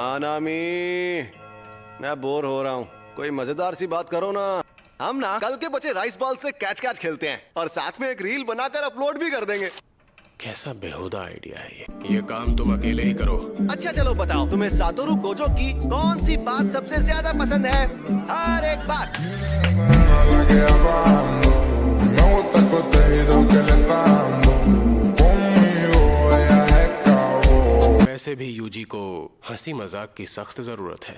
नामी, मैं बोर हो रहा हूँ, कोई मजेदार सी बात करो ना। हम ना कल के बचे राइस बॉल से कैच कैच खेलते हैं और साथ में एक रील बनाकर अपलोड भी कर देंगे। कैसा बेहुदा आइडिया है ये काम तुम अकेले ही करो। अच्छा चलो बताओ, तुम्हें सातोरु गोजो की कौन सी बात सबसे ज्यादा पसंद है? हर एक बात। वैसे भी यूजी को हंसी मजाक की सख्त जरूरत है।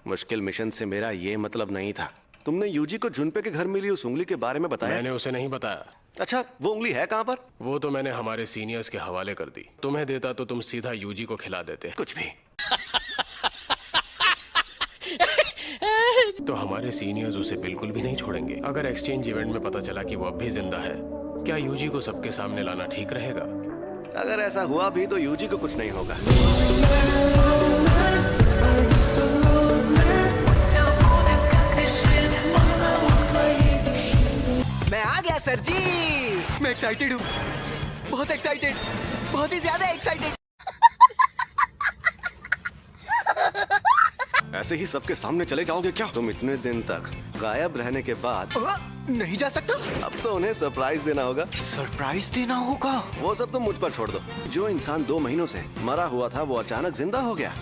मुश्किल मिशन से मेरा ये मतलब नहीं था। तुमने यूजी को जुनपे के घर मिली उस उंगली के बारे में बताया? मैंने उसे नहीं बताया। अच्छा, वो उंगली है कहाँ पर? वो तो मैंने हमारे सीनियर्स के हवाले कर दी। तुम्हें देता तो तुम सीधा यूजी को खिला देते। कुछ भी। तो हमारे सीनियर्स उसे बिल्कुल भी नहीं छोड़ेंगे। अगर एक्सचेंज इवेंट में पता चला कि वो अब भी जिंदा है, क्या यूजी को सबके सामने लाना ठीक रहेगा? अगर ऐसा हुआ भी तो यूजी को कुछ नहीं होगा। मैं आ गया सर जी। मैं एक्साइटेड हूँ, बहुत एक्साइटेड, बहुत ही ज्यादा एक्साइटेड। ऐसे ही सबके सामने चले जाओगे क्या? तुम इतने दिन तक गायब रहने के बाद नहीं जा सकता। अब तो उन्हें सरप्राइज देना होगा। सरप्राइज देना होगा? वो सब तो मुझ पर छोड़ दो। जो इंसान 2 महीनों से मरा हुआ था वो अचानक जिंदा हो गया।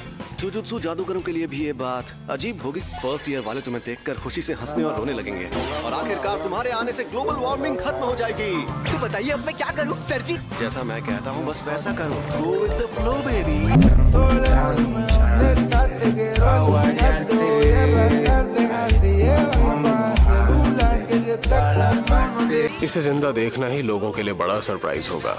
जुजुत्सु जादूगरों के लिए भी ये बात अजीब होगी। फर्स्ट ईयर वाले तुम्हें देखकर खुशी से हंसने और रोने लगेंगे और आखिरकार तुम्हारे आने से ग्लोबल वार्मिंग खत्म हो जाएगी। तो बताइए अब मैं क्या करूं सर जी? जैसा मैं कहता हूँ बस वैसा करो। Go with the flow, baby। इसे जिंदा देखना ही लोगों के लिए बड़ा सरप्राइज होगा।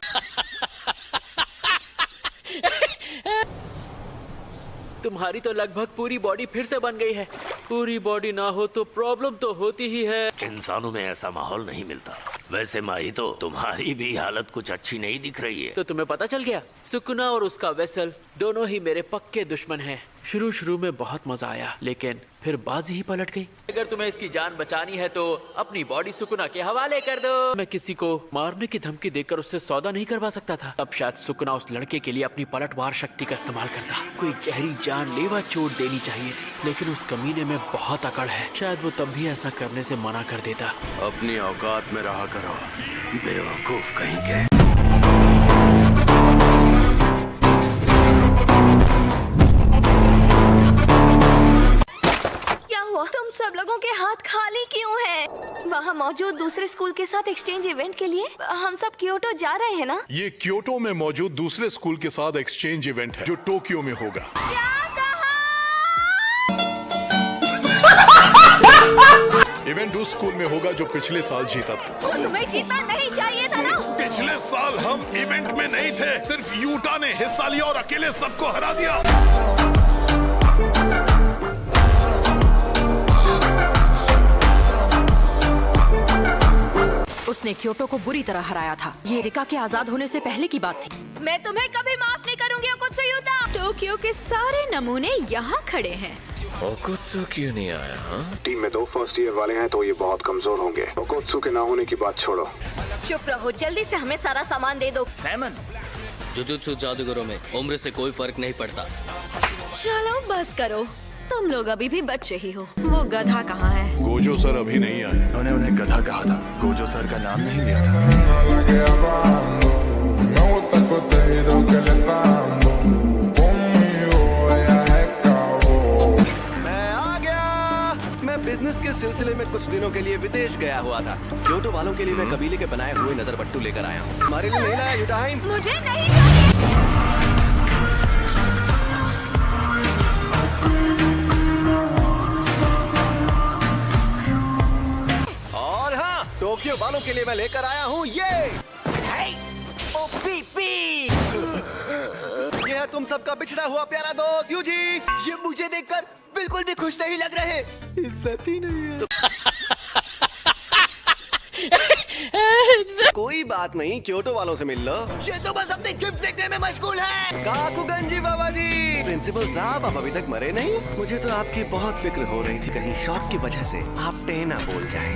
तुम्हारी तो लगभग पूरी बॉडी फिर से बन गई है। पूरी बॉडी ना हो तो प्रॉब्लम तो होती ही है। इंसानों में ऐसा माहौल नहीं मिलता। वैसे माही तो तुम्हारी भी हालत कुछ अच्छी नहीं दिख रही है। तो तुम्हें पता चल गया? सुकुना और उसका वेसल दोनों ही मेरे पक्के दुश्मन हैं। शुरू में बहुत मजा आया, लेकिन फिर बाजी ही पलट गई। अगर तुम्हें इसकी जान बचानी है तो अपनी बॉडी सुकुना के हवाले कर दो। मैं किसी को मारने की धमकी देकर उससे सौदा नहीं करवा सकता था। अब शायद सुकुना उस लड़के के लिए अपनी पलटवार शक्ति का इस्तेमाल करता। कोई गहरी जानलेवा चोट देनी चाहिए थी, लेकिन उस कमीने में बहुत अकड़ है। शायद वो तब भी ऐसा करने से मना कर देता। अपनी औकात में रहा करो, बेवकूफ कहीं के। तुम सब लोगों के हाथ खाली क्यों हैं? वहाँ मौजूद दूसरे स्कूल के साथ एक्सचेंज इवेंट के लिए हम सब क्योटो जा रहे हैं ना? ये क्योटो में मौजूद दूसरे स्कूल के साथ एक्सचेंज इवेंट है जो टोक्यो में होगा। इवेंट उस स्कूल में होगा जो पिछले साल जीता था। तो तुम्हें जीतना नहीं चाहिए था ना? पिछले साल हम इवेंट में नहीं थे, सिर्फ यूटा ने हिस्सा लिया और अकेले सबको हरा दिया। उसने क्योटो को बुरी तरह हराया था। ये रिका के आजाद होने से पहले की बात थी। मैं तुम्हें कभी माफ नहीं करूंगी ओकुत्सुयुता। टोक्यो के सारे नमूने यहाँ खड़े हैं। ओकुत्सु क्यों नहीं आया? हाँ? टीम में 2 फर्स्ट ईयर वाले हैं तो ये बहुत कमजोर होंगे। ओकुत्सु के ना होने की बात छोड़ो। चुप रहो, जल्दी से हमें सारा सामान दे दो। सैमन, जुजुत्सु जादूगरों में उम्र से कोई फर्क नहीं पड़ता। चलो बस करो, तुम लोग अभी भी बच्चे ही हो। वो गधा कहाँ है? गोजो सर अभी नहीं आए। उन्होंने उन्हें गधा कहा था, गोजो सर का नाम नहीं लिया था। मैं आ गया। मैं बिजनेस के सिलसिले में कुछ दिनों के लिए विदेश गया हुआ था। क्योटो वालों के लिए मैं कबीले के बनाए हुए नजर बट्टू लेकर आया हूँ। हमारे लिए नहीं लाया यू टाइम। मुझे नहीं चाहिए। और हाँ, टोक्यो वालों के लिए मैं लेकर आया हूँ ये है तुम सबका बिछड़ा हुआ प्यारा दोस्त यूजी। ये मुझे देखकर बिल्कुल भी खुश नहीं लग रहे। इज्जत ही नहीं है। कोई बात नहीं, क्योटो वालों से मिल लो। ये तो बस अपने गिफ्ट देखने में मशगूल है। काकुगंजी बाबा जी। प्रिंसिपल साहब, आप अभी तक मरे नहीं? मुझे तो आपकी बहुत फिक्र हो रही थी, कहीं शॉक की वजह से आप टेना बोल जाएं।